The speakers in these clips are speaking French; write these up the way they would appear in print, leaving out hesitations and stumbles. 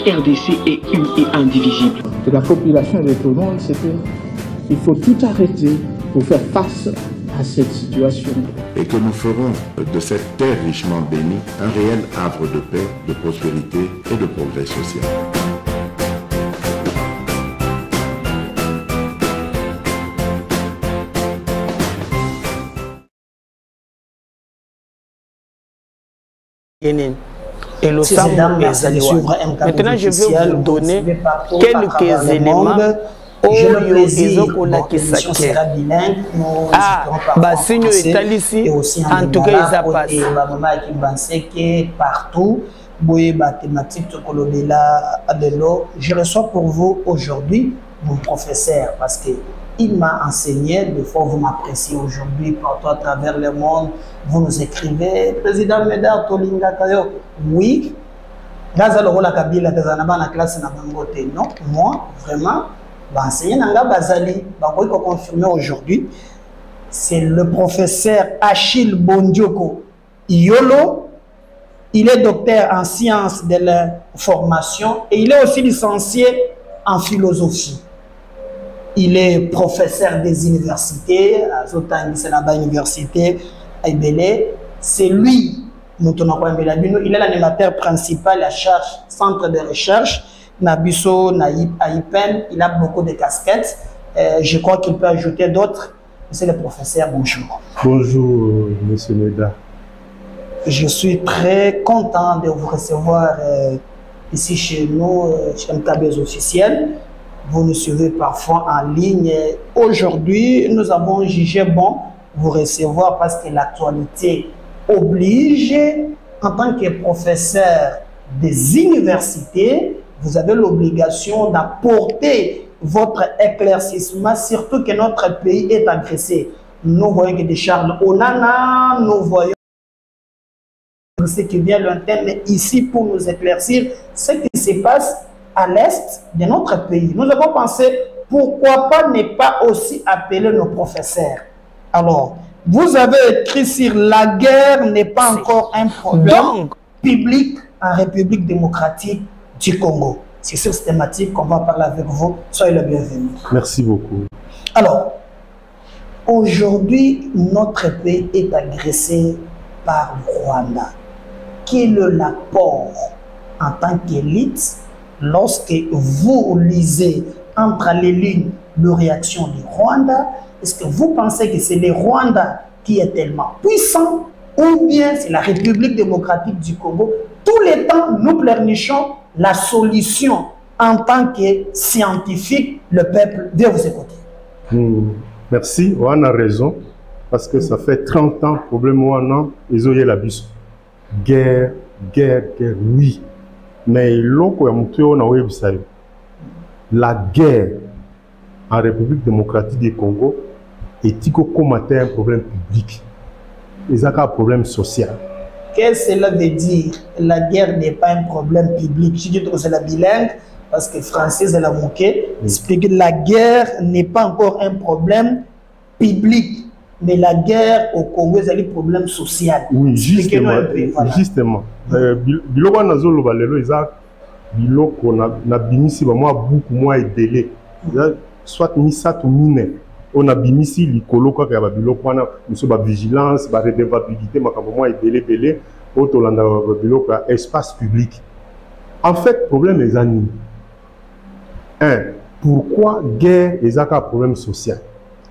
RDC est une et indivisible. Et la population de tout le monde, c'est qu'il faut tout arrêter pour faire face à cette situation. Et que nous ferons de cette terre richement bénie un réel havre de paix, de prospérité et de progrès social. Et le sang maintenant, je vais vous donner quelques éléments. J'ai le plaisir que votre émission sera bilingue. Nous signe ici. Et aussi en tout cas, ils ont partout. Je reçois pour vous aujourd'hui mon professeur parce que il m'a enseigné, des fois vous m'appréciez aujourd'hui partout à travers le monde, vous nous écrivez, Président Médard Tolinga Kayo, oui, Gazalo la Kabila Kazanaba na classe na bangote, non, moi, vraiment, enseigner Nanga Bazali, il faut confirmer aujourd'hui, c'est le professeur Achille Bondioko Iolo, il est docteur en sciences de la formation et il est aussi licencié en philosophie. Il est professeur des universités, à Zotan, c'est la université à Ibele. C'est lui, il est l'animateur principal à charge, centre de recherche, Nabiso, Naïpen, il a beaucoup de casquettes. Je crois qu'il peut ajouter d'autres. Monsieur le professeur, bonjour. Bonjour, monsieur Médard. Je suis très content de vous recevoir ici chez nous, chez MKB's officiel. Vous nous suivez parfois en ligne. Aujourd'hui, nous avons jugé bon vous recevoir parce que l'actualité oblige. En tant que professeur des universités, vous avez l'obligation d'apporter votre éclaircissement, surtout que notre pays est agressé. Nous voyons que des Charles Onana, nous voyons ce qui vient lointain, mais ici pour nous éclaircir ce qui se passe à l'est de notre pays. Nous avons pensé, pourquoi pas ne pas aussi appeler nos professeurs. Alors, vous avez écrit sur la guerre n'est pas encore un problème public en République démocratique du Congo. C'est sur cette thématique qu'on va parler avec vous. Soyez le bienvenu. Merci beaucoup. Alors, aujourd'hui, notre pays est agressé par le Rwanda. Quel est l'apport en tant qu'élite lorsque vous lisez entre les lignes de réaction du Rwanda? Est-ce que vous pensez que c'est le Rwanda qui est tellement puissant ou bien c'est la République démocratique du Congo? Tous les temps, nous pleurnichons la solution en tant que scientifique, le peuple doit vous écouter. Merci, on a raison, parce que ça fait 30 ans, problème on a, ils ont eu la bus. Guerre, oui. Mais la guerre en République démocratique du Congo est comme un problème public. C'est un problème social. Qu'est-ce que cela veut dire? La guerre n'est pas un problème public. Je dis que c'est la bilingue, parce que français, c'est la moquée. Explique que la guerre n'est pas encore un problème public. Mais la guerre au Congo, c'est un problème social. Oui, justement. Voilà. Justement. Biloko nazolo balelo isa biloko na bimisi ba moi beaucoup moins délai. Soit misatu mine. On a bimisi likolo ka ba biloko wana muso ba vigilance, ba redevabilité makambo moi délai otolanda ba biloko espace public. En fait, problème est ani. Pourquoi guerre est un problème social?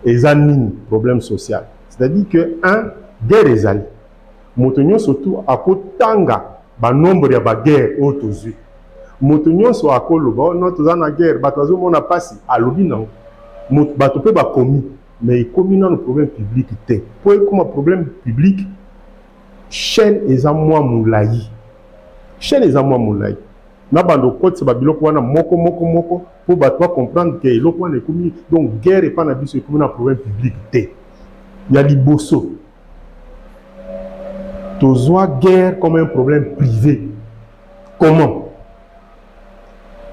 Et un problème social. C'est-à-dire que, guerre est allée. Motonyon surtout à Kotanga, ba nombre de guerre autour. Motonyon soit à Koloba, notre zone guerre, batozo mona passé, à l'obina. Bato peut ba commis, mais commis dans le problème public. Pour comme un problème public, chaîne est à moi moulaï. Chaîne est à moi moulaï. Nabando côte c'est babiloko wana moko pour batwa comprendre que l'oko wana est commis. Donc guerre et pas na biso comme un problème public. Il y a liboso. Tozoa guerre comme un problème privé. Comment?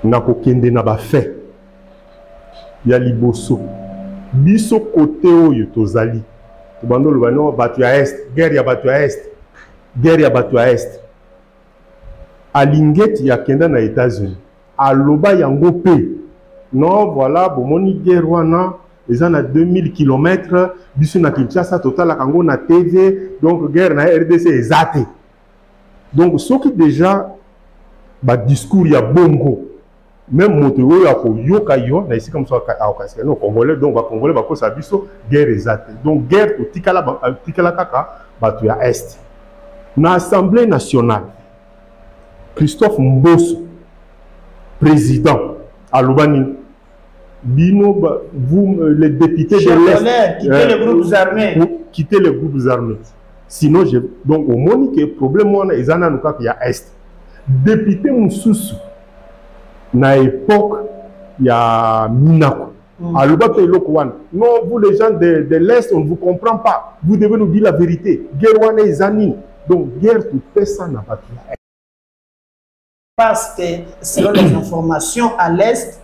Nako kende na ba fait. Il y a liboso. Biso côté oyo tozali. Tobando le bano batu ya est, guerre ya batu ya est. Guerre ya batu ya est. Alingeti ya kenda na États-Unis. Aloba yango pe. Non, voilà, bomoni guerre wana, ils en a 2000 km, bisu na Kinshasa total la kango na TV, donc guerre na RDC ezate. Donc ce qui déjà ba discours ya bongo, même moto ya ko yoka yo, na ici comme ça à occasion, non congolais donc ba congolais ba ko sa biso guerre ezate. Donc guerre to tikala kaka ba tu ya est. Na Assemblée nationale, Christophe Mbosso, président, à Lubani, Bino, vous, les députés de l'Est, quittez les groupes armés. Quittez les groupes armés. Sinon, donc, au moins, il y a un problème, il y a un Est. Député Moussoussou, na époque, il y a Minako. À Lubani, non, vous, les gens de l'Est, on ne vous comprend pas. Vous devez nous dire la vérité. Guerre et Zani. Donc, guerre, tout fait ça n'a pas tout. Parce que, selon les informations à l'Est,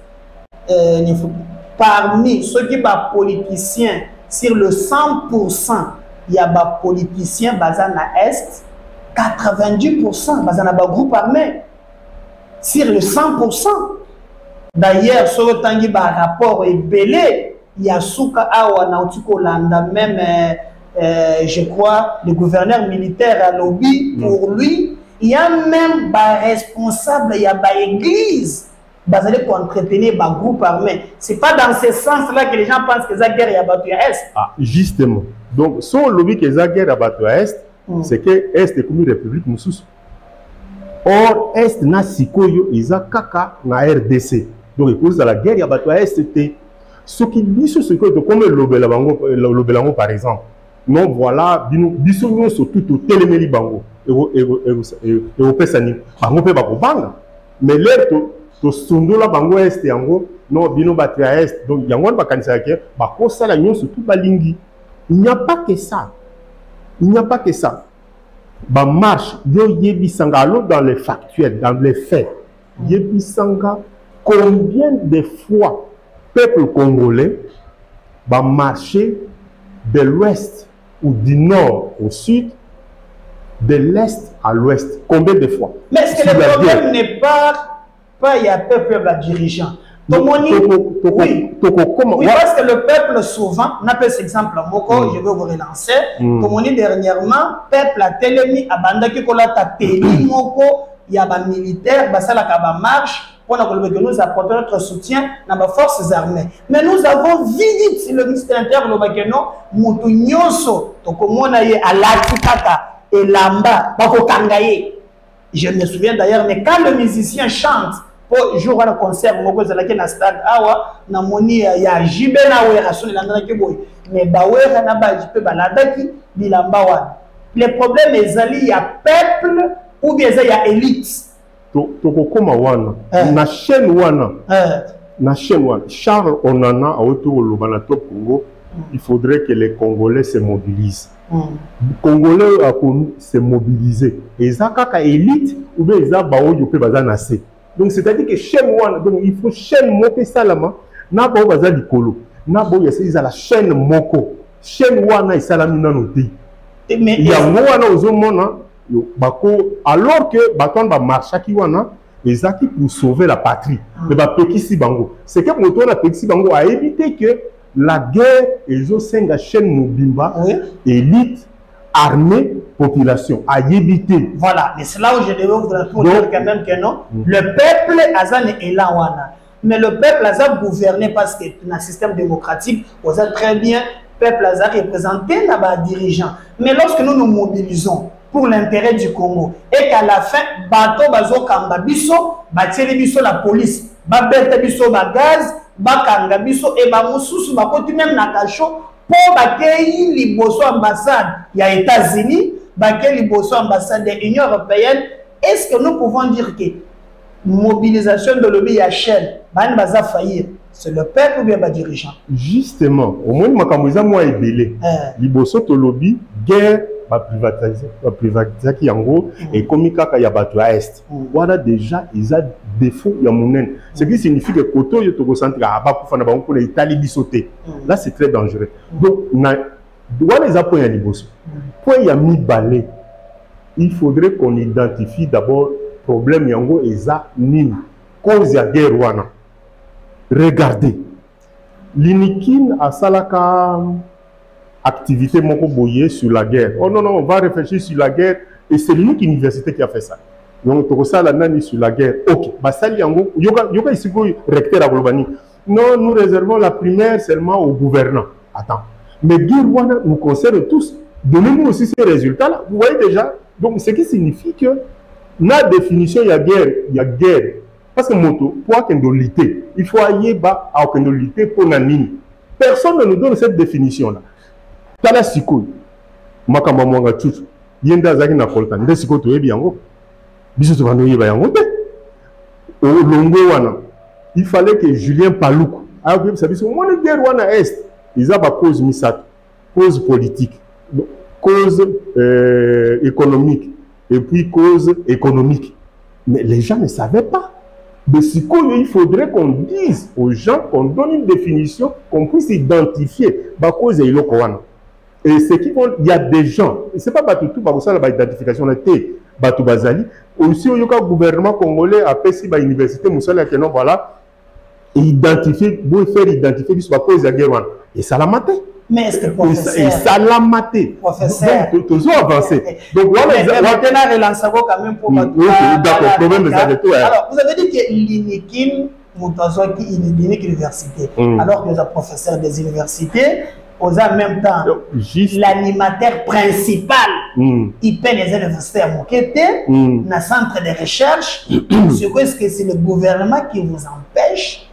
parmi ceux qui sont politiciens, sur le 100%, il y a des politiciens basés à l'Est, 90% basés dans le groupe armé. Sur le 100%. D'ailleurs, sur le temps où rapport est belé, il y a Souka Awa Nautiko Landa, même, je crois, le gouverneur militaire à Lobby, pour lui, il y a même des responsables, il y a des églises basées pour entretenir des groupes armés. Ce n'est pas dans ce sens-là que les gens pensent que la guerre est abattue à Est. Ah, justement. Donc, si on lobby que la guerre est abattue à Est, c'est que Est est comme une république moussous. Or, Est n'a sikoyo, ils ont kaka na RDC. Donc, il cause la guerre est abattue à Est, c'était ce qui dit sur ce que, comme le Belango par exemple. Non, voilà, bisous surtout au téléméli bango. Et pesani bango pe bakobanga mais l'air to sundola bango est yango non bino batria est donc yango bakanisa ke bakosala nyonso tout balingi. Il n'y a pas que ça, il n'y a pas que ça. Ba marche yo yebisanga alors dans les factuels, dans les faits, yebisanga combien de fois peuple congolais va marcher de l'ouest ou du nord au sud, de l'est à l'ouest. Combien de fois? Mais est-ce que le problème n'est pas il y a peuple dirigeant? Oui, parce que le peuple souvent, on appelle cet exemple, je vais vous relancer. Tomoni dernièrement, peuple a télé à Bandaki Kolata Télé Moko, il y a des militaires, Basala Kaba marche, pour que nous apportons notre soutien dans les forces armées. Mais nous avons vu si le ministre de l'Intérieur, Moutou Nyoso, Tokomonaye à Latikata et Lamba, Bako Kangaye. Je me souviens d'ailleurs, mais quand le musicien chante, pour jouer un concert, je suis allé à stade Awa, na moni ya jibe na we rasoni landana kiboy. Mais bawera na ba jipe baladaki bilamba. Le problème est il y a peuple ou bien il y a élite. Tokokoma wana na chaîne wana. Na chaîne wana. Charles Onana a autour le Banato Congo. Il faudrait que les Congolais se mobilisent. Les Congolais se mobiliser. Et ça kaka élite ou bien ça bawo yope bazanase. Donc c'est-à-dire que chaîne wana, donc il faut chaîne moko salama na ba baza likolo na bo yesa la chaîne moko chaîne wana isalami nano te mais ya wana ozomona bako alors que baton ba marchaki wana ezaki pour sauver la patrie mais ba pekisi bango c'est que moto na pekisi bango a éviter que la guerre ezo senga chaîne mobimba élite armée, population, à éviter. Voilà, mais c'est là où je devais vous répondre quand même que non. Le peuple Azan est là, mais le peuple Azan gouverné parce que dans un système démocratique, vous êtes très bien, le peuple Azan représenté là-bas dirigeant. Mais lorsque nous nous mobilisons pour l'intérêt du Congo et qu'à la fin, bateau bazo kamba biso, batele biso la police, babete biso ba gaz, bakanga biso et ba mususu bakoti même na kacho. Pour bakei liboso ambassade il y a États-Unis, bakei liboso ambassade de l'Union européenne, est-ce que nous pouvons dire que mobilisation de lobby à chaîne, ban baza faillir, c'est le peuple ou bien le dirigeant? Justement, au moins makamouza moi est belé. Liboso to lobby guerre va privatiser qui en gros et comme kaka ya bato à est. Voilà déjà ils a défaut ya monen. Ce qui signifie que koto yo to concentre à ba kufana ba pour l'Italie bisoté. Là c'est très dangereux. Donc na doit les appoints à liboso. Point ya mi balé. Il faudrait qu'on identifie d'abord problème yango eza nini cause ya guerre wana. Regardez, l'Inikin a salaka activité moko boye sur la guerre. Oh non, non, on va réfléchir sur la guerre. Et c'est l'unique université qui a fait ça. Donc, tu as la nani sur la guerre. Ok, Basali Yango, yoga ici recteur à Globani. Non, nous réservons la primaire seulement aux gouvernants. Attends. Mais guerre nous concerne tous. Donnez-nous aussi ces résultats-là. Vous voyez déjà. Donc, ce qui signifie que, la définition, il y a guerre. Parce que moto, pour qu'on lutter, il faut aller bas à qu'on lutter pour la mine. Personne ne nous donne cette définition-là. Tala sikoy makamba mwanga chuchu yenda zaki na kolta nde sikoy to yebi yango biso to bano yeba yango te o longo wana il fallait que Julien Paluku a bien sabi so mon guerre wana est ils a ba cause misato cause politique cause économique et puis cause économique mais les gens ne savaient pas. Mais il faudrait qu'on dise aux gens, qu'on donne une définition, qu'on puisse identifier la cause de l'Okowana. Et ce qui font, il y a des gens, ce n'est pas tout, parce que l'identification a été Batou Bazali. Aussi, il y a un gouvernement congolais à Pessi, à l'université Moussala, qui voilà, identifier, faire identifier la cause de la guerre. Et ça l'a maté. Mais est-ce que professeur... Et ça l'a maté. Professeur... Donc, toujours avancé. Donc, voilà... Maintenant, relançons quand même pour... D'accord, problème de ça. Alors, vous avez dit que l'Inikin, l'Inikin Université, alors que vous êtes professeur des universités, vous avez en même temps l'animateur principal, il paie les universités à Mokete, dans le centre de recherche. Est-ce que c'est le gouvernement qui vous empêche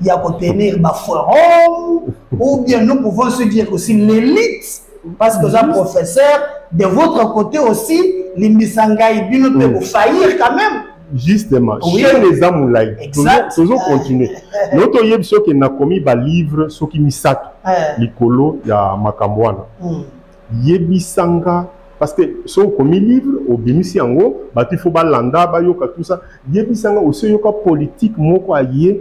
il y a qu'à tenir un forum, ou bien nous pouvons se dire aussi l'élite, parce que vous êtes professeur, de votre côté aussi, les Missangaï peuvent vous faillir quand même. Justement, chez les Amoulaï, toujours continuer. Notre yebso qui n'a commis un livre, ce qui misato, l'icolo, il y a Makambouana. Yebisanga, parce que si on commis livre, au Bimisi Ango, il faut balanda, bayoka, tout ça. Yebisanga aussi, il y a politique, moko aïe.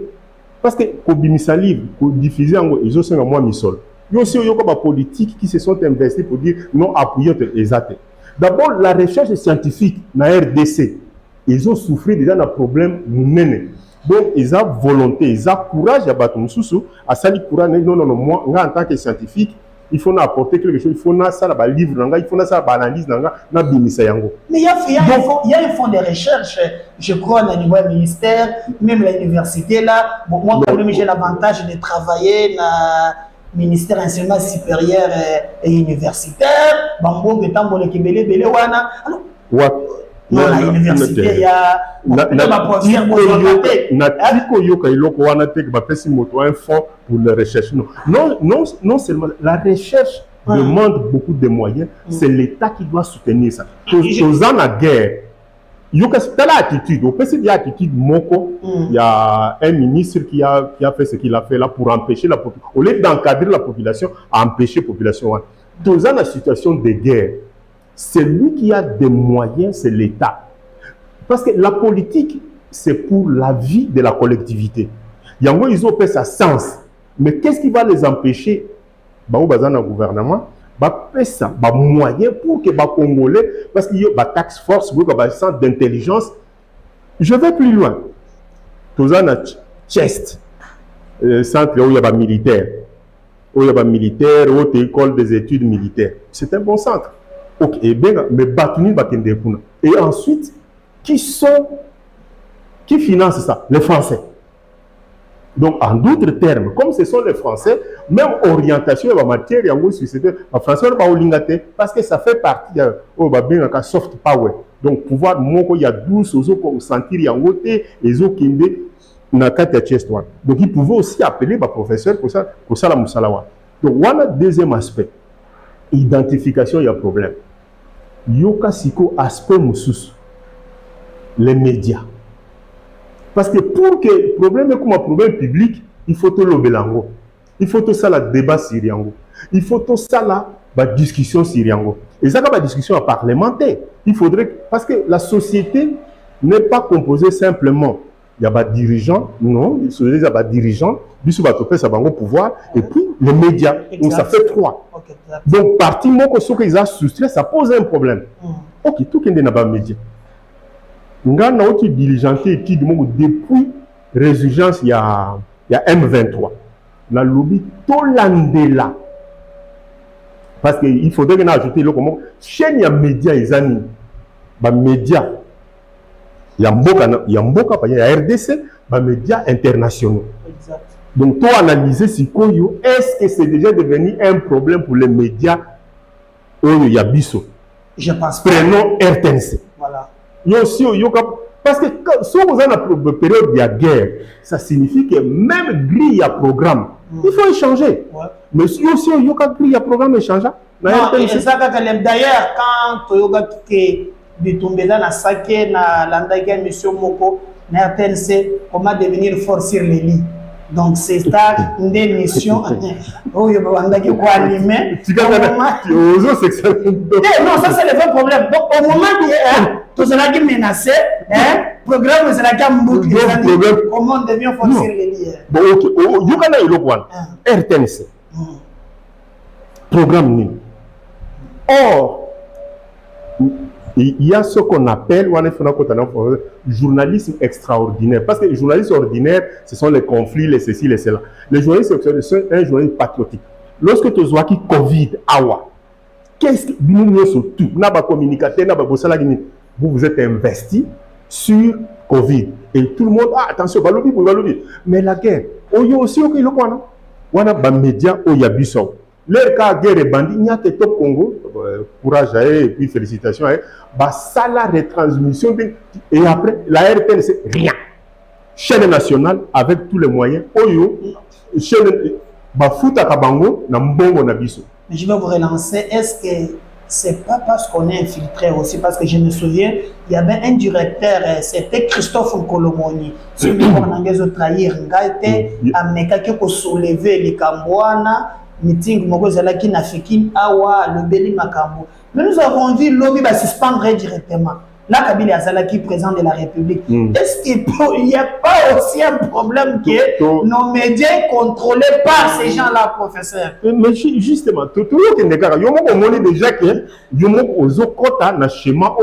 Parce que quand Bimisa livre, quand diffuser Ango, ils ont aussi un mois misol. Il y a aussi des politiques qui se sont investis pour dire non appuyer les athées. D'abord, la recherche scientifique, dans la RDC, ils ont souffert déjà d'un problème nous-mêmes. Donc, ils ont volonté, ils ont courage à battre nous sous, à sali courage, non, moi, en tant que scientifique, il faut apporter quelque chose, il faut ça, la livre, il faut ça, l'analyse, na bimisa yango. Mais il y a un fonds de recherche, je crois, au niveau du ministère, même l'université là. Bon, moi, quand même, j'ai l'avantage de travailler dans le ministère enseignement supérieur et universitaire. Bambo, Betambo, le Kibele, Belewana. Alors, non, à l'université, il y a un fonds pour la recherche. Non seulement la recherche demande beaucoup de moyens, c'est l'État qui doit soutenir ça. Dans la guerre, il y a l'attitude. Au PC, il y a l'attitude Moko. Il y a un ministre qui a fait ce qu'il a fait là pour empêcher la population. Au lieu d'encadrer la population, à empêcher la population. Dans la situation de guerre, celui qui a des moyens, c'est l'État. Parce que la politique, c'est pour la vie de la collectivité. Ils ont fait ça sens. Mais qu'est-ce qui va les empêcher? Dans le gouvernement, ça, moyen pour que les Congolais, parce qu'il y a une taxe force, un centre d'intelligence. Je vais plus loin. Tout ça, chest, centre où il y a des militaires, haute école des études militaires. C'est un bon centre. Ok, et bien, mais et ensuite, qui financent ça? Les Français. Donc, en d'autres termes, comme ce sont les Français, même orientation en matière, il y a une société, les Français parce que ça fait partie de la soft power. Donc, pouvoir, il y a 12 choses pour sentir, il y a un côté, ils ont donc, ils pouvaient aussi appeler les professeurs pour ça la Moussalawa. Donc, voilà le deuxième aspect. Identification, il y a problème. Yoka siko aspect moussous. Les médias. Parce que pour que le problème est comme un problème public, il faut tout le bélango. Il faut tout ça la débat sur yango. Il faut tout ça la discussion sur yango. Et ça, la discussion parlementaire. Il faudrait, parce que la société n'est pas composée simplement. Il y a des dirigeants, non, il y a des dirigeants, il y a des pouvoir, et puis les médias. Donc ça fait trois. Okay, donc, parti, moi, que ce qu'ils ont soustrait, ça pose un problème. Ok, tout le monde n'a pas de médias. nga na oti diligenté étude moko depuis résurgence il y a M23 na lobby tolandela parce que il faudrait que na ajouter le comment chaîne ya média ezani ba média ya mboka pa ya RDC ba média internationaux. Exact. Donc toi analyser si koyo est-ce que c'est déjà devenu un problème pour les médias oyo ya biso? Je pense pas. Prenons RTNC. Voilà. Parce que si vous avez une période de guerre, ça signifie que même grille à programme, il faut échanger. Ouais. Mais si aussi il y a une grille à programme échangeant, d'ailleurs, quand tu as tombé dans la saké, dans l'andaïga, monsieur Moko, na RTNC, comment devenir fort sur les lits. Donc c'est ça une émission où il y a qui quoi animer. Non, ça c'est le vrai problème. Donc au moment où tout cela qui menacé, programme c'est la gamme comment on devient forcer les liens. Bon ok, you can know one. RTNC. Programme ni. Or il y a ce qu'on appelle journalisme extraordinaire. Parce que les journalistes ordinaires, ce sont les conflits, les ceci, les cela. Les journalistes extraordinaires sont un journaliste patriotique. Lorsque tu vois qui Covid, qu'est-ce que nous surtout, vous vous êtes investi sur Covid. Et tout le monde, attention, mais la guerre, il y a aussi des médias qui ont leur cas guerre et bandit, il y a que top Congo, courage et puis félicitations, ça la retransmission et après la RTN c'est rien. Chaîne nationale avec tous les moyens, oyo, chaîne bafuta kabango na mbongo na biso. Mais je vais vous relancer, est-ce que c'est pas parce qu'on est infiltré aussi, parce que je me souviens, il y avait un directeur, c'était Christophe Nkolomoni, celui qu'on a trahir, il a amené qui soulever les Cambouana. Meeting Mogozalaki Nafikin Awa le Beli Makambo. Mais nous avons vu l'OMI va suspendre directement. Là, Kabila Azalaki, président de la République. Est-ce qu'il n'y a pas aussi un problème que nos médias contrôlés par ces gens-là, professeur? Mais justement, tout le monde est déjà que le schéma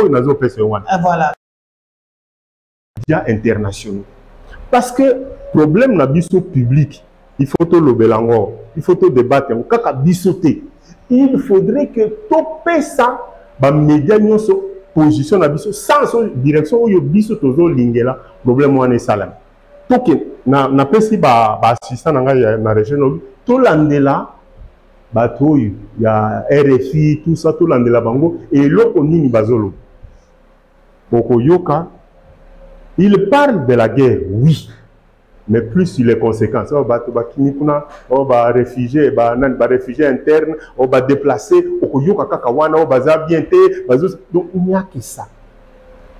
voilà. Médias internationaux. Parce que problème n'a pas public. Il faut tout le belango, il faut tout débattre, il faudrait que tout ça, les médias se positionnent sans son direction où ils sont toujours lingela, problème est salam. Tout que na pesi ba assistant dans la région, tout l'andela, il y a RFI, tout ça, tout l'andela bango, et l'autre ni bazolo. Boko yoka, il parle de la guerre, oui. Mais plus sur les conséquences, on va réfugier, réfugié interne, on va déplacer, donc il n'y a que ça.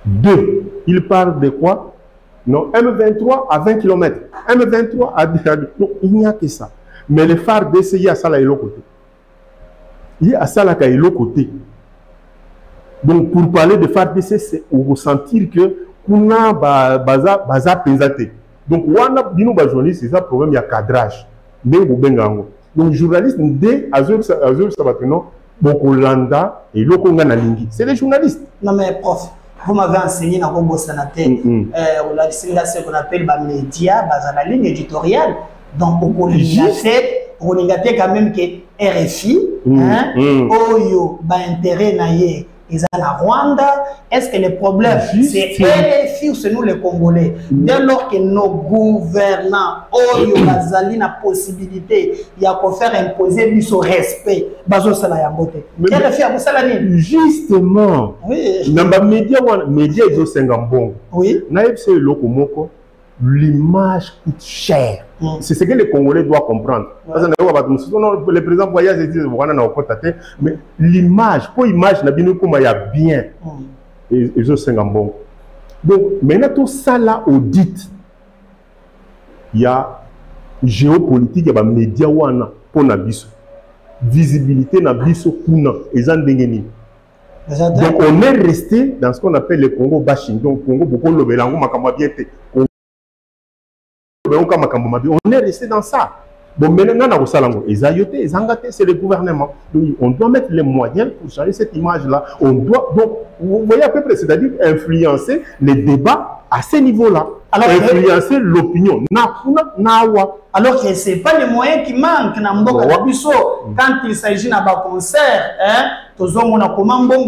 Deux, il parle de quoi? Non, M23 à 20 km, M23 à 10 km, donc il n'y a que ça. Mais le phare d'essai, il y a ça là et l'autre côté. Il y a ça là et l'autre côté. Donc pour parler de phare d'essai, c'est ressentir que on a baza pesate. Donc, journaliste, c'est ça le problème, il y a cadrage. Donc, journaliste, c'est les journalistes. Non, mais prof, vous m'avez enseigné dans le Sanaté, ce qu'on appelle les médias, la ligne éditoriale. Donc, on a quand même que RFI, Oyo, intérêt naïe. Ils sont à Rwanda. Est-ce que le problème, c'est RFI ou c'est nous les Congolais? Dès lors que nos gouvernants ont la possibilité de faire imposer son respect, justement, les médias, ils ont bon. Oui. L'image coûte cher. C'est ce que les Congolais doivent comprendre. Parce que le président voyage et dit mais l'image, pour l'image, il y a bien. Ils ont bon. Donc, maintenant, tout ça là, audit, il y a géopolitique, il y a médias pour Nabiso. Visibilité Nabiso Kuna, ils ont dégainé. Donc, on est resté dans ce qu'on appelle le Congo bashing. Donc, Congo, beaucoup le Belango, Makamabiete. On est resté dans ça. Bon, maintenant, c'est le gouvernement. Donc, on doit mettre les moyens pour changer cette image-là. On doit, donc, vous voyez à peu près, c'est-à-dire influencer les débats à ce niveau-là. Alors, influencer l'opinion. Alors que ce n'est pas les moyens qui manquent. Quand il s'agit d'un concert, on a comment bon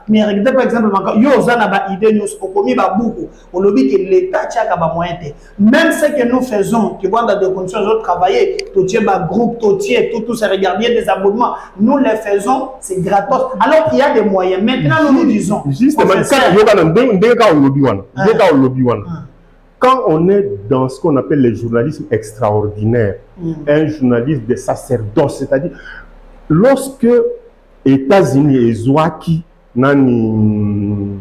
mais regardez par exemple, yo a idée nous commis beaucoup. On le dit que l'État tient pas moyen. Même ce que nous faisons, qui vont dans des conditions de travailler, tout groupe, tout se regarder des abonnements, nous les faisons, c'est gratos. Alors qu'il y a des moyens. Maintenant nous disons. Justement, quand on est dans ce qu'on appelle le journalisme extraordinaire, un journaliste de sacerdoce, c'est-à-dire lorsque États-Unis et Zouaki, nani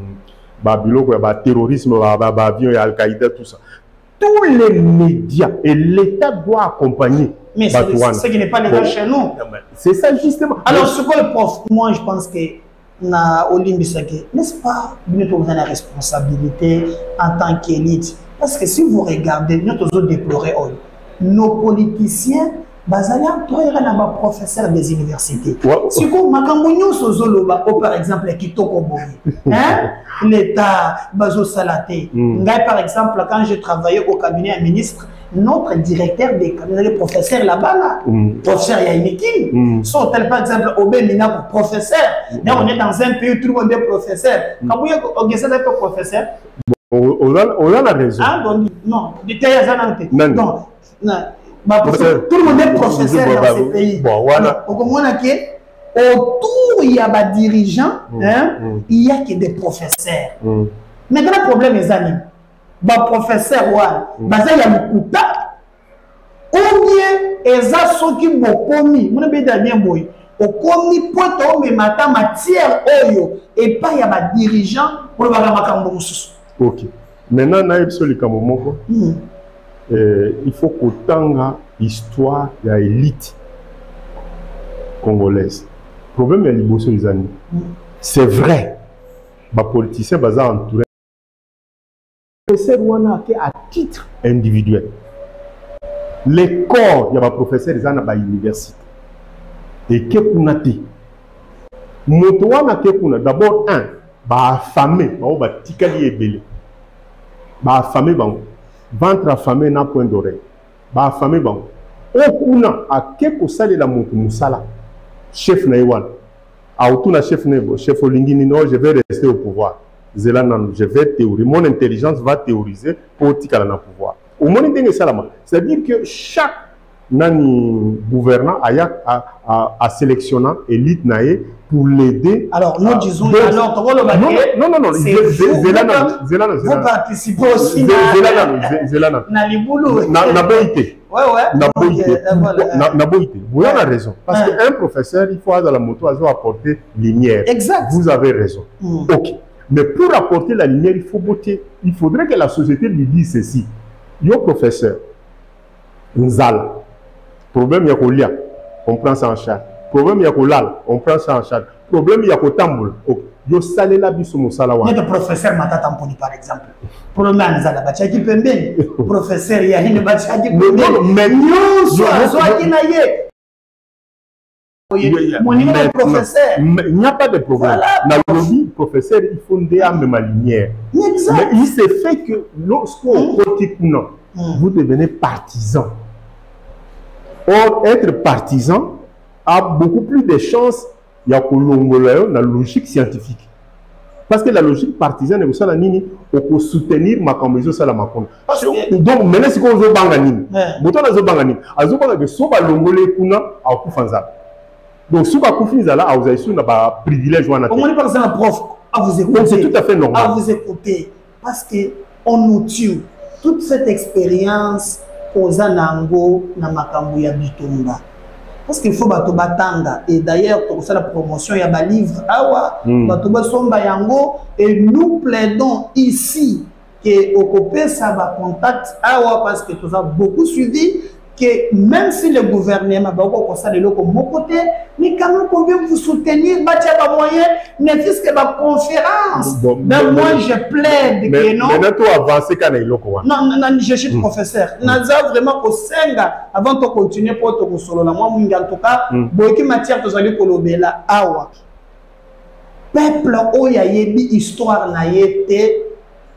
terrorisme, avion et Al-Qaïda, tout ça, tous les médias et l'État doit accompagner. Mais ce qui n'est pas le cas chez nous. C'est ça justement. Alors, ce que le prof, moi je pense que na Olimbisake, n'est-ce pas, nous avons la responsabilité en tant qu'élite. Parce que si vous regardez, nous avons déploré nos politiciens, les professeurs des universités. Si vous avez par exemple l'État, par exemple, quand je travaillais au cabinet ministre, notre directeur des cabinets, le professeur là-bas, professeur Yainikin, sont par exemple au Bénina professeur. On est dans un pays où tout le monde est professeur. Quand vous êtes professeur, on a la raison. Non, tout le monde est professeur dans ce pays. Autour, il y a des dirigeants, il n'y a que des professeurs. Maintenant, le problème est que les professeurs, il y a le couta, ou bien, ils ont qui ont commis, matière, et pas il y a des dirigeants pour le faire. Ok. Maintenant, il faut qu'autant l'histoire de l'élite congolaise. Le problème est l'Ibosso des années. C'est vrai, les politiciens sont entourés. À titre individuel. Les corps, il y a des professeurs qui sont à l'université. Et qui sont d'abord, un, affamé, affamé, ventre affamé n'a point d'oreille. Affamé, okuna a quelque chose la moto musala chef naïwan a autour chef nebo chef olingini non je vais rester au pouvoir zelana je vais théoriser mon intelligence va théoriser pour tikala na pouvoir au moins ndenge salama c'est-à-dire que chaque nani gouvernant a sélectionnant élite naïe pour l'aider. Alors nous disons alors non vous participez aussi na libulu na boité. Vous avez raison. Parce qu'un professeur, il faut dans la moto apporter lumière. Exact. Vous avez raison. Ok. Mais pour apporter la lumière, il faut botter. Il faudrait que la société lui dise ceci. Yo professeur, Nzala. Problème y'a kolia, on prend ça en charge. Problème y'a kolal, on prend ça en charge. Problème y'a kotamboul. Yo salé la biso mo salawa. Il y a des professeurs Matatamponi par exemple. Problème Nzala bachaki pembeni. Professeur Yahine bachaki pembeni. Mais yo soit qui naie. Mon niveau de professeur. Il n'y a pas de problème. Dans le lobby, professeur, il faut même ma lumière. Mais il se fait que lorsqu'on critique, vous devenez partisan. Or, être partisan a beaucoup plus de chances dans la logique scientifique. Parce que la logique partisane est aussi la nini pour soutenir ma cambézo salamakon. Donc, maintenant, si on veut banganine, bouton na zo banganine, azo banga so ba longole kuna a kufanza. Donc, si vous avez là, vous avez un privilège. Au moins, par exemple, prof, à vous écouter. Donc, c'est tout à fait normal. À vous écouter. Parce qu'on nous tue. Toute cette expérience, aux Anango, na makambu ya bitumba. Parce qu'il faut bato batanga. Et d'ailleurs, pour ça, la promotion, il y a un livre. Awa, bato basomba yango. Et nous plaidons ici que Okopé, ça va contact. Awa, parce que tout ça beaucoup suivi. que même si le gouvernement va de mon côté, mais quand même combien vous soutenir, il y a des moyens, ne fût-ce que ma conférence. Mais moi, je plaide que non. Mais tu avances quand il est non, je suis professeur. Naza vraiment au Senga avant de continuer pour te solo. Moi, en tout cas, beaucoup de matière que allez kolobela awa. Peuple oya yebi histoire na yete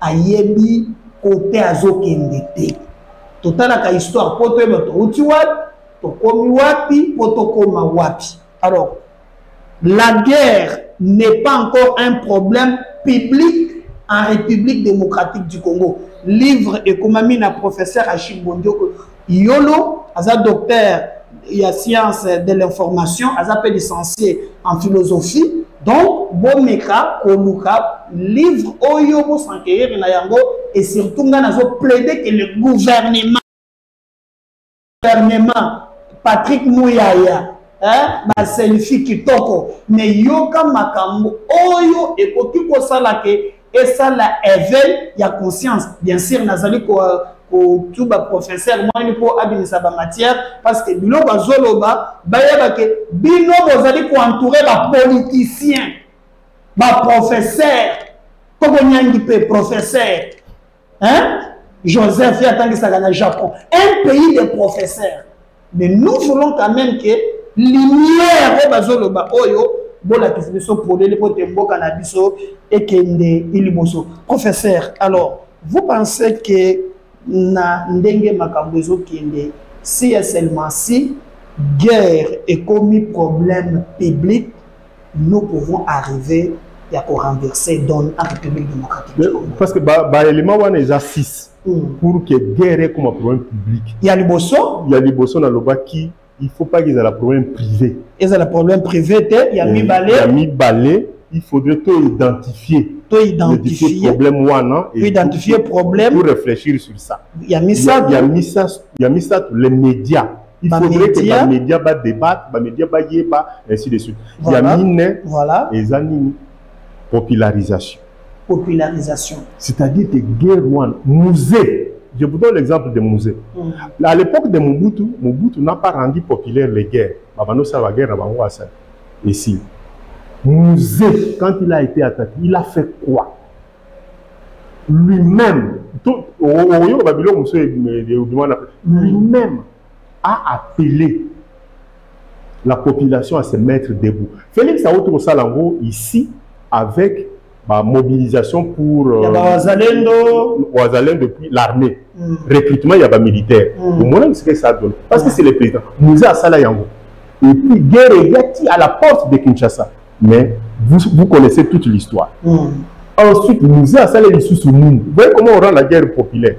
ayebi côté azokendete. Total la histoire pour toi to komi wapi koma wapi. Alors la guerre n'est pas encore un problème public en République démocratique du Congo. Livre et comme na professeur Achille Bondioko Yolo, asa docteur il y a science de l'information, asa licencié en philosophie. Donc Bomeka Koluka livre Oyobo Sankeyer na yango et surtout nazo plaider que le gouvernement Patrick Mouyaya ba selfie kitoko mais yoka makambo oyo ekoki ko sala ke et ça la éveil ya conscience bien sûr nazali ko tout ba professeur moi ni pour abinisa ba matière parce que bilo bazoloba bayeba ke bino bozali ko entourer ba politicien ba professeur ko nyangi pe professeur Joseph Yatangisa na Japon, un pays de professeurs. Mais nous voulons quand même que lumière au bazoloba oyo bola kifiso pour les potembo cannabiso et kende iliboso. Professeur, alors vous pensez que na ndenge makambozo kende si seulement si guerre est commis problème public, nous pouvons arriver à renverser dans la République démocratique. Parce que l'élément on est à 6 pour que guerre ait comme un problème public. Il y a les bossons. Il y a les bossons dans le bas qui il faut pas qu'ils aient un problème privé. Ils ont un problème privé, il y a mis balai. Il y a mis balai. Il faudrait tout identifier. Tout identifier. Problème wana et identifier problème. Pour réfléchir sur ça. Il y a mis ça. Il y a mis ça les médias. Il faudrait que les médias débattent, les médias ainsi de suite. Voilà. Il y a mis voilà. Et popularisation. Popularisation. C'est-à-dire que guerre one, musée. Je vous donne l'exemple de musée. À l'époque de Mobutu, Mobutu n'a pas rendu populaire les guerres. La guerre ici. Musée, quand il a été attaqué, il a fait quoi? Lui-même, lui-même a appelé la population à se mettre debout. Félix Aoutou Salango ici avec ma mobilisation pour Ouazalendo depuis l'armée. Recrutement, il y a militaire. Au moment où ça donne, parce que c'est le président. Nous à Salayango. Et puis guerre est à la porte de Kinshasa. Mais vous connaissez toute l'histoire. Ensuite, nous à Salayango sous nous. Vous voyez comment on rend la guerre populaire.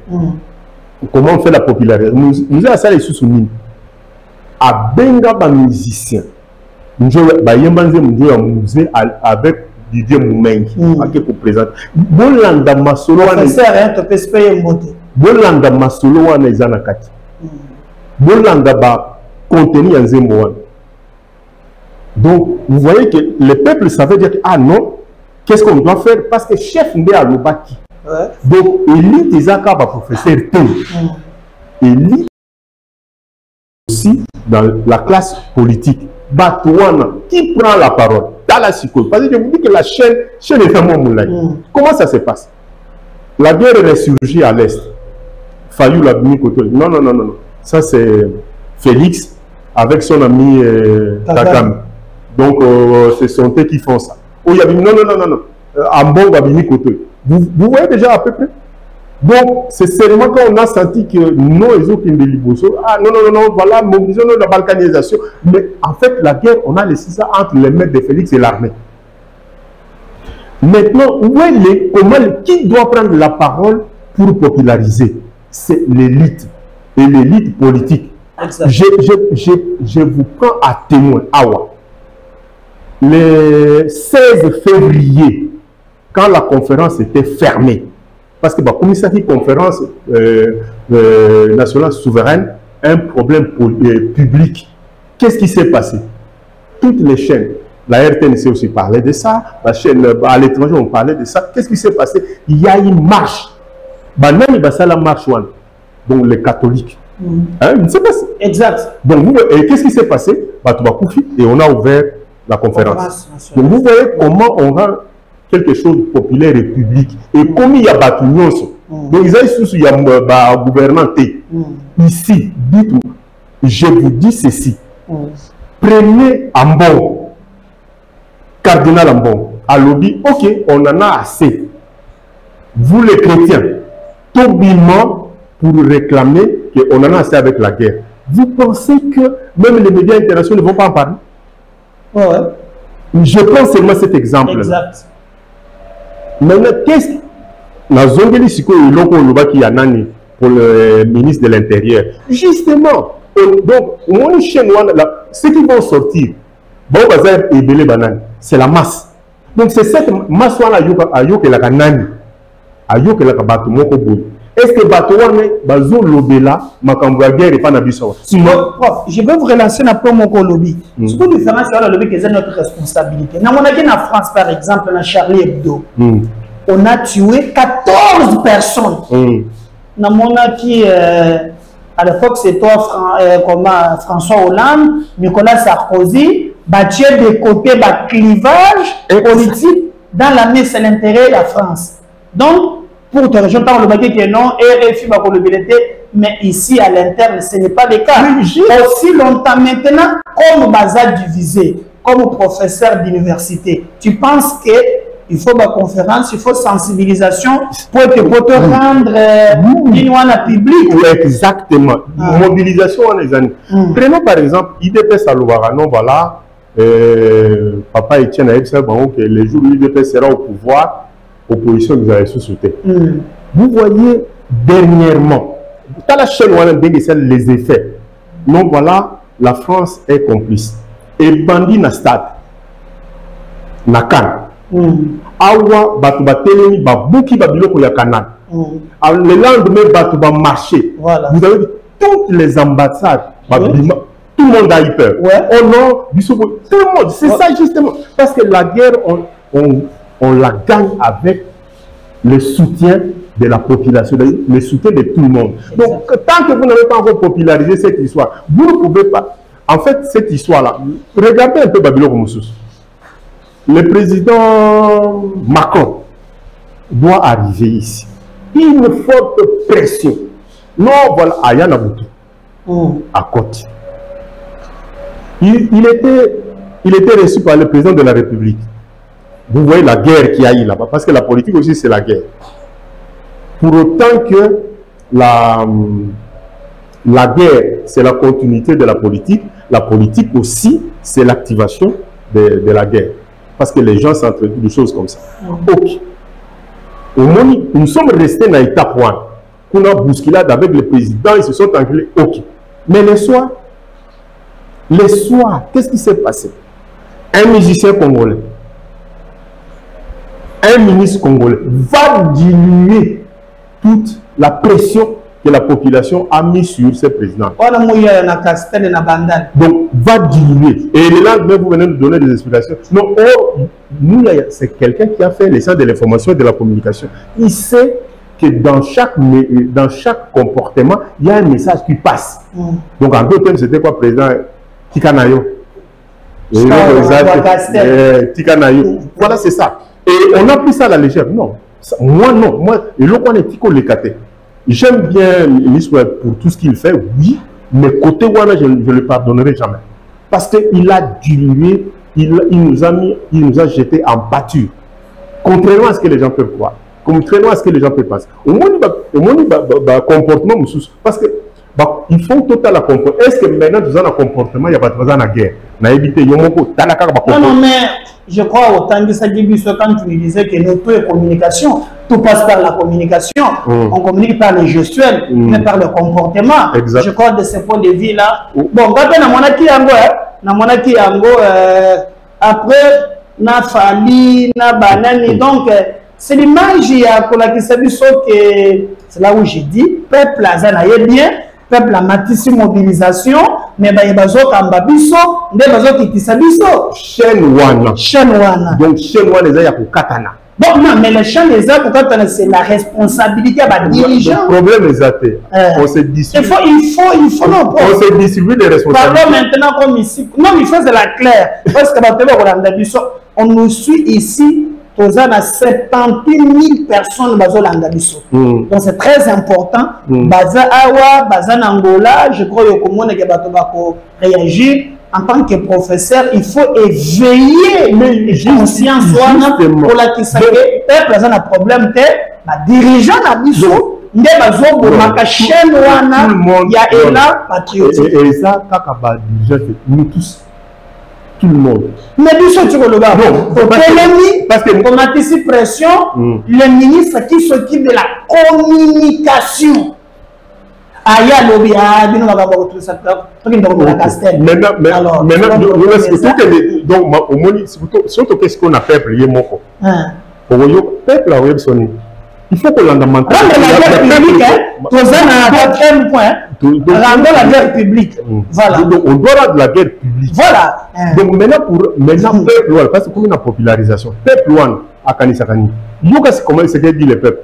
Comment on fait la popularité. Nous à Salayango sous nous. À Benga ba musicien. Nous musée avec Didier Moumengi pour présenter. Bolanda Masolo Bolanda Masolo wana izana kati. Bolanda ba contenu en Zembo. Donc vous voyez que le peuple savait dire ah non, qu'est-ce qu'on doit faire parce que chef ndé à Lobaki. Donc élite Isaka ba professeur tout. Élite aussi dans la classe politique. Batouana qui prend la parole dans la psychologie. Parce que je vous dis que la chaîne est vraiment moulée. Comment ça se passe? La guerre est ressurgie à l'Est. Fayou l'a mis côté. Non. Ça c'est Félix avec son ami Takam. Donc c'est son thé qui font ça. Oh, il y a non. Ambon va venir côté. Vous voyez déjà à peu près? Donc, c'est seulement quand on a senti que non, ils ont qu'une délibération. Ah non, voilà, mobilisation de la balkanisation. Mais en fait, la guerre, on a laissé ça entre les mains de Félix et l'armée. Maintenant, qui doit prendre la parole pour populariser? C'est l'élite. Et l'élite politique. Je vous prends à témoin. Awa. Le 16 février, quand la conférence était fermée, parce que la commission de conférence nationale souveraine, un problème public. Qu'est-ce qui s'est passé? Toutes les chaînes, la RTNC aussi parlait de ça, la chaîne à l'étranger on parlait de ça. Qu'est-ce qui s'est passé? Il y a une marche. La marche, donc les catholiques, Hein, il ne s'est passé. Exact. Donc, qu'est-ce qui s'est passé? Et on a ouvert la conférence. Donc, vous voyez comment on rend quelque chose de populaire et public. Et comme il y a Batunios, donc il y a un gouvernement. Ici, dites-vous, je vous dis ceci. Prenez Ambon, cardinal Ambon, à lobby, ok, on en a assez. Vous les chrétiens, tobilement pour réclamer qu'on en a assez avec la guerre. Vous pensez que même les médias internationaux ne vont pas en parler? Je prends seulement cet exemple. Exact. Maintenant, qu'est-ce que la zone de l'Isiko et l'Oko qui a nani pour le ministre de l'Intérieur? Justement, donc, ceux qui vont sortir, c'est la masse. Donc, c'est cette masse qui la nani. Est-ce que Bato Lobela, Makambwa guerre et pas Nabiso? Prof, je vais vous relancer un peu mon lobby. Ce qui est différent, c'est le lobby qui est notre responsabilité. Dans en France, par exemple, dans Charlie Hebdo, on a tué 14 personnes. Dans mon qui, à l'époque, c'est toi, François Hollande, Nicolas Sarkozy, battu des côtés, clivage politique dans l'année, c'est l'intérêt de la France. Donc, pour te rejoindre par le baquet qui est non, RFI, mais ici à l'interne, ce n'est pas le cas. Aussi longtemps maintenant, comme Baza divisé, comme professeur d'université, tu penses qu'il faut ma conférence, il faut sensibilisation pour te rendre une public. Exactement. Mobilisation en les années. Prenons par exemple IDPS à Louvarano, voilà, Papa Etienne a dit que les jours où l'IDPS sera au pouvoir, opposition que vous avez sous-souté. Vous voyez, dernièrement, dans la chaîne où on a les effets. Donc voilà, la France est complice. Et Bandi na stade, na kan. Awa, Batouba Telemi, Babouki, Babiloko ya canal. Le lendemain, Batouba marché. Vous avez toutes les ambassades, tout le monde a eu peur. Oh non, tout le monde, c'est ça justement. Parce que la guerre, on la gagne avec le soutien de la population, le soutien de tout le monde. Donc, tant que vous n'avez pas encore popularisé cette histoire, vous ne pouvez pas. En fait, cette histoire-là, regardez un peu Babylone Moussous. Le président Macron doit arriver ici. Une forte pression. Non, voilà, à Yanaboutou, à Côte. Il était reçu par le président de la République. Vous voyez la guerre qu'il y a eu là-bas, parce que la politique aussi c'est la guerre. Pour autant que la guerre c'est la continuité de la politique aussi c'est l'activation de la guerre. Parce que les gens s'entretuent des choses comme ça. Ok. Nous sommes restés dans l'étape 1. On a bousculade avec le président, ils se sont engueulés. Ok. Mais le soir, qu'est-ce qui s'est passé? Un musicien congolais, un ministre congolais va diluer toute la pression que la population a mis sur ce président. Donc, va diluer. Et le lendemain, vous venez nous donner des explications. Non, c'est quelqu'un qui a fait l'essence de l'information et de la communication. Il sait que dans chaque comportement, il y a un message qui passe. Donc, en d'autres termes, c'était quoi, président Tikanayo? Tikanayo. Voilà, c'est ça. Et on a pris ça à la légère. Non. Moi, non. Moi, j'aime bien le ministre pour tout ce qu'il fait, oui. Mais côté Wana, je ne le pardonnerai jamais. Parce qu'il a dilué, il nous a jeté en pâture. Contrairement à ce que les gens peuvent croire. Contrairement à ce que les gens peuvent penser. Au moins, comportement, parce que il faut total la comportement. Est-ce que maintenant, nous avons un comportement, il n'y a pas de la guerre? Non, mais je crois autant que ça dit quand tu me disais que notre communication, tout passe par la communication. On communique par le gestuel, mais par le comportement. Exact. Je crois de ce point de vue-là. Bon, après, na fali, na banani, donc c'est l'image que c'est là où j'ai dit, peuple azanaye bien. Peuple a matissé mobilisation, mais il y a besoin de chaîne wana. Donc chaîne wana, les a pour katana. Bon, non, mais le champ des arts, c'est la responsabilité des dirigeants. Le problème est athée. On se distribue. Il faut non. On se distribue des responsabilités. Parlons maintenant comme ici. Non, il faut de la claire. Parce que on nous suit ici. On a 70 000 personnes Donc c'est très important. Baza Awa, Baza Angola, je crois que réagir. En tant que professeur, il faut éveiller les consciences pour la qui savent que peuple a un problème, les dirigeants a dit ça, il y a là patriotique. Et ça, nous tous, tout le monde. Mais du coup, tu le parce que on anticipe pression, le ministre qui s'occupe de la communication. Maintenant, surtout qu'est-ce qu'on a fait pour le peuple il faut que l'on demande. La guerre publique, rendons la guerre publique. Voilà. Donc, on doit avoir de la guerre publique. Voilà. Donc, maintenant, peuple, parce que comme une popularisation, peuple, à Kanisakani, comment il se dit le peuple?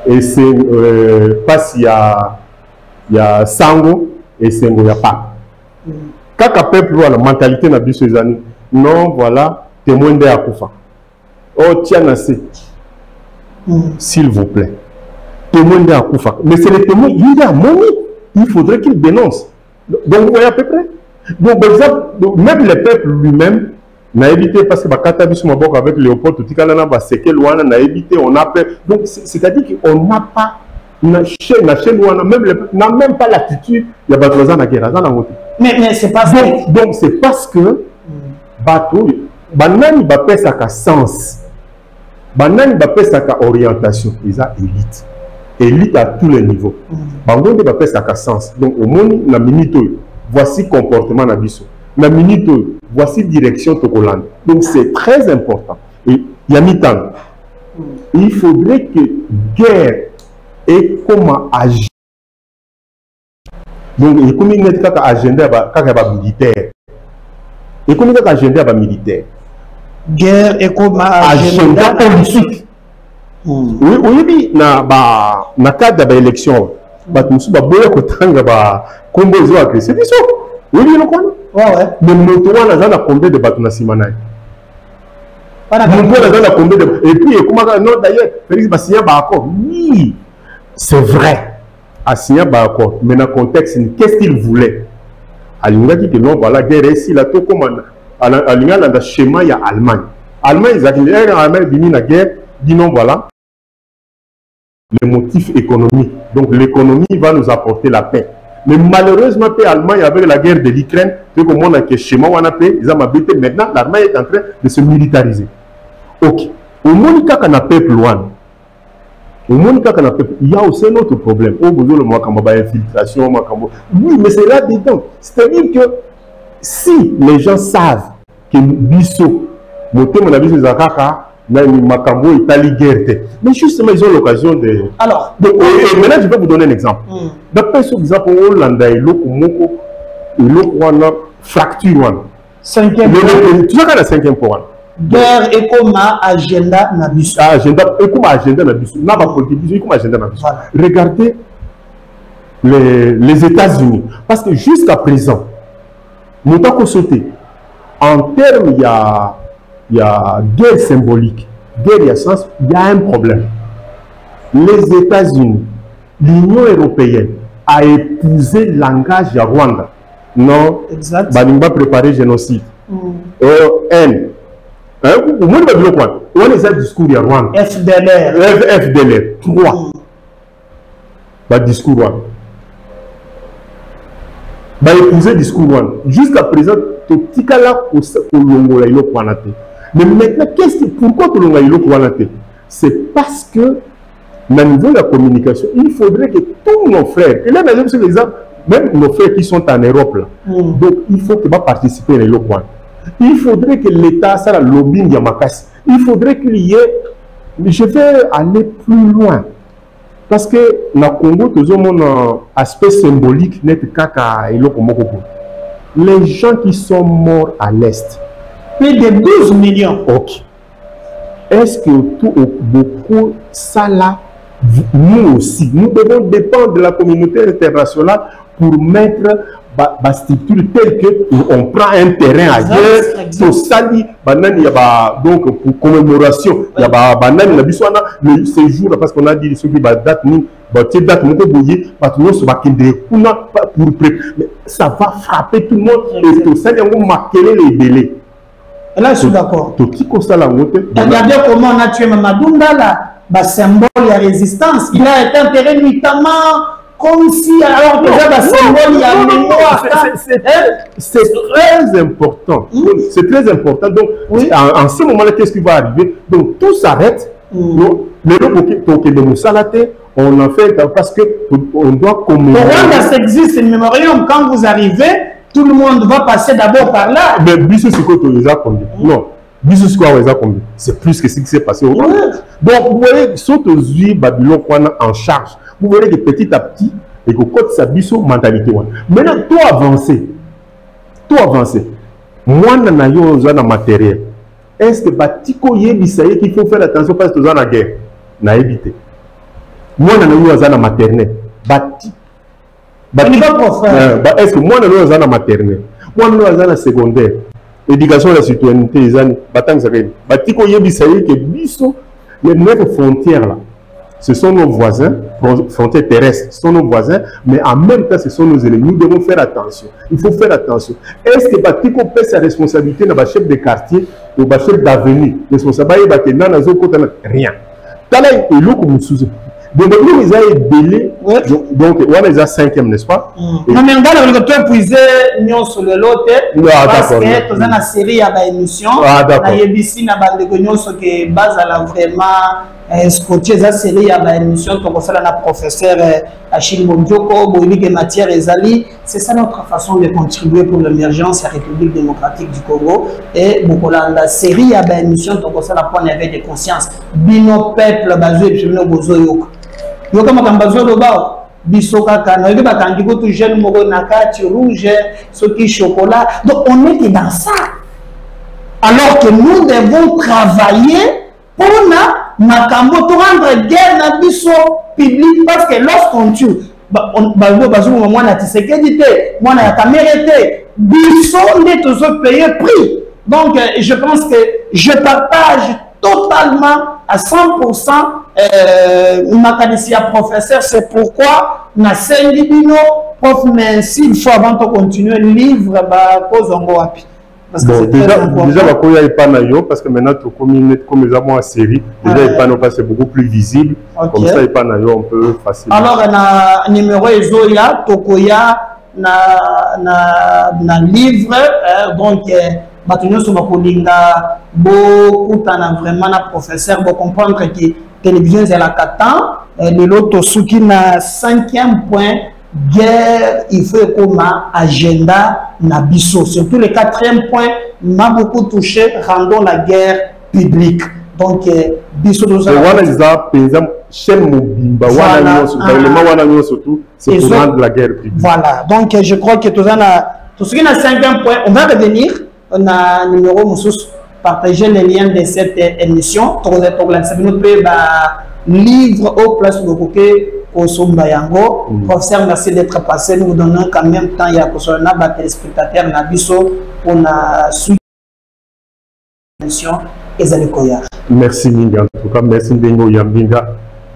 Et c'est pas s'il y a Sango et Sengo, il n'y a pas. Quand le peuple a la mentalité n'a plus ces années, non, voilà, témoin de Akoufa. Oh, tiens, s'il vous plaît. Témoin de Akoufa. Mais c'est le témoin, il y a Moni. Il faudrait qu'il dénonce. Donc, vous voyez à peu près. Donc, par exemple, même le peuple lui-même n'a évité, parce que avec Léopold, n'a évité, on a peur. Donc, c'est-à-dire qu'on n'a pas, n'a même pas l'attitude, il y a pas de guerre. Mais c'est pas ça. Donc, c'est parce que, bateau, banani ba pesa ka sens, banani ba pesa ka orientation, ils ont élite. Élite à tous les niveaux. Bangonde ba pesa ka sens. Donc, au monde, na minute, voici comportement na biso. La minute, voici direction Tokoland. Donc c'est très important. Et il y a mi-temps. Il faudrait que guerre et comment agir. Donc il y a un agenda militaire. Et comment un agenda militaire. Guerre et comment agenda politique. Oui, oui, na cadre de l'élection. C'est ça. Oui, le quoi? Mais nous avons combien de bateaux nationaux? Et puis, comment d'ailleurs, oui, c'est vrai. À signer un accord, mais dans le contexte, qu'est-ce qu'il voulait? Alinga dit que non, voilà, guerre ici, là, tout comme Alinga dans le schéma, il y a Allemagne. Allemagne, ils ont Allemagne dit la guerre, dit non, voilà. Le motif économique. Donc, l'économie va nous apporter la paix. Mais malheureusement, l'Allemagne, avec la guerre de l'Ukraine, vu que mon schéma, on a payé, ils ont habité. Maintenant, l'Allemagne est en train de se militariser. Ok. Au monde, quand on a peuple loin, il y a aussi un autre problème. Au bout de l'infiltration, oui, mais c'est là-dedans. C'est-à-dire que si les gens savent que Bissot, mon avis, Makambo, Italie, guerre. Mais justement, ils ont l'occasion de. Alors. Donc, et maintenant, je vais vous donner un exemple. D'après ce exemple, Hollanda, il y a une fracture. Cinquième point. Tu sais qu'il y a le cinquième point. Guerre et comme agenda Nabiso. Agenda et comme agenda Nabiso. N'a pas politique, comme agenda Nabiso. Regardez les États-Unis. Parce que jusqu'à présent, nous avons sauté. En termes, il y a guerre symbolique, guerre, il y a un problème. Les États-Unis, l'Union européenne a épousé le langage de Rwanda. Non, exact. Banimba préparé génocide. N. Vous voyez quoi? On est un discours de Rwanda. FDLR. 3. Le discours Rwanda. Bah épouser le discours Rwanda. Jusqu'à présent, tout petit cas là pour l'Ongola il a. Mais maintenant, pourquoi tout le monde c'est parce que, au niveau de la communication, il faudrait que tous nos frères, et là, c'est l'exemple, même nos frères qui sont en Europe, là, donc il faut qu'ils participent à l'Europe. Il faudrait que l'État, ça, le lobbying Yamakas, il faudrait qu'il y ait. Je vais aller plus loin. Parce que, dans le Congo, tout le monde a un aspect symbolique, les gens qui sont morts à l'Est, plus de 12 millions. Ok. est-ce que beaucoup ça là, nous aussi, nous devons dépendre de la communauté internationale pour mettre la structure telle qu'on prend un terrain ailleurs, so sali, banane, y a donc pour commémoration, il y a banane, le séjour, parce qu'on a dit ceux qui date, date, mais ça va frapper tout le monde et tout ça, il y a marqué les délais. Et là, je suis d'accord. Regardez comment on a tué Mamadunda, là, symbole de résistance. Il a été enterré nuitamment. Comme si, alors déjà, le symbole, il y a mémoire. C'est très important. C'est très important. Donc, en ce moment-là, qu'est-ce qui va arriver? Donc, tout s'arrête. On en fait parce qu'on doit commémorer. Rwanda, ça existe, une mémorium. Quand vous arrivez, tout le monde va passer d'abord par là. Mais Bissou Sikoto, ils ont combien? Non. Bissou Sikoto, ils ont combien? C'est plus que ce qui s'est passé au Rwanda. Donc, vous voyez, saute aux yeux, Babylone, qu'on a en charge. Vous voyez que petit à petit, et que quand ça biso mentalité. Maintenant, tout avancer. Moi, je suis matériel. Est-ce que Batiko Yebisaye qu'il faut faire attention parce que nous sommes en guerre? Na évité. Moi, je suis en maternelle. Est-ce que moi, je suis en maternelle? Moi, je suis en secondaire. Éducation de la citoyenneté, Batiko Yebisaye que biso, les 9 frontières là. Ce sont nos voisins, frontières terrestres, ce sont nos voisins, mais en même temps, ce sont nos ennemis. Nous devons faire attention. Il faut faire attention. Est-ce que Batiko paie sa responsabilité dans le chef de quartier ou le chef d'avenue? Responsabilité dans la zone côté rien. Tala est l'eau comme sous. Donc, nous, ils ont délai. Donc, on est à 5e, n'est-ce pas? Non, mais on va puiser nous sur le lot. Parce que nous avons une série d'émissions. La YBC n'a pas de nous qui base à la vraiment scotché la série d'émissions. Donc, on a la professeur Achille Bondioko, Boïlik Matière Ezali. C'est ça notre façon de contribuer pour l'émergence de la République démocratique du Congo. Et donc, la série d'émissions, donc on a la point avec des consciences. Bino peuple, basé et bino bozoyoko. Yoka makambazo loba bisoka kana yoka bakangi ko tout jeune moko nakati rouge soki chocolat. Donc on est dans ça. Alors que nous devons travailler pour makambo to rendre guerre na biso public parce que lorsqu'on tue moi na Tshisekedi te moi na Kamere te biso nde tozo payer prix. Donc je pense que je partage totalement à 100% ma professeur. C'est pourquoi na Sendibino prof, mais s'il faut avant de continuer le livre cause on go api. Bon, déjà il y a pas parce que maintenant comme les avons en série déjà il pas parce que c'est beaucoup plus visible. Comme ça il pas on peut facilement. Alors na numéro ezoya tokoya na livre donc Batuno sur Makolinga, beaucoup vraiment na professeur, pour comprendre que télévision c'est la 4 ans, le lot Suki na 5e point, guerre, il faut comme agenda na biso. Surtout le 4e point, m'a beaucoup touché, rendons la guerre publique. Donc, biso nous avons. C'est pour rendre la guerre publique. Voilà, donc je crois que tout ce qui est na 5e point, on va revenir. On a numéro Moussous, partager les liens de cette émission. Livre au place de Koké au Sombayango. Professeur, merci d'être passé. Nous vous donnons quand même temps. Il y a des téléspectateurs Nabiso. On a suivi l'émission Ezali Koya. Merci Minga. En tout cas, merci Ndengo Yambinga,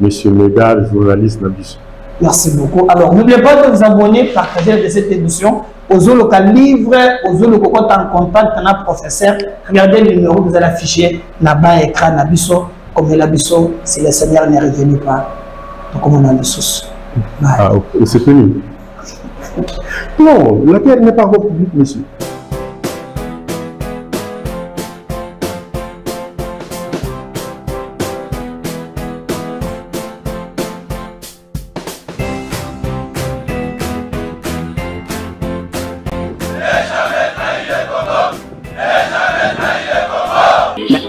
monsieur Medal, journaliste Nabiso. Merci beaucoup. Alors, n'oubliez pas de vous abonner, partager de cette émission. Aux local livre, aux local quand en contact avec un professeur, regardez le numéro que vous allez afficher là-bas écran Nabiso. Comme Nabiso, si le Seigneur n'est revenu pas, donc comme on a le sous. Ah, c'est fini. Non, la terre n'est pas publique, monsieur.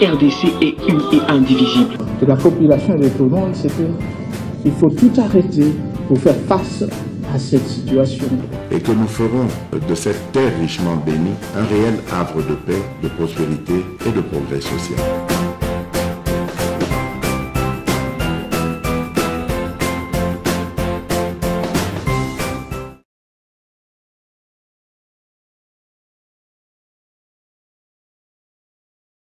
RDC est une et indivisible. Que la population de tout le monde, c'est qu'il faut tout arrêter pour faire face à cette situation. Et que nous ferons de cette terre richement bénie un réel havre de paix, de prospérité et de progrès social.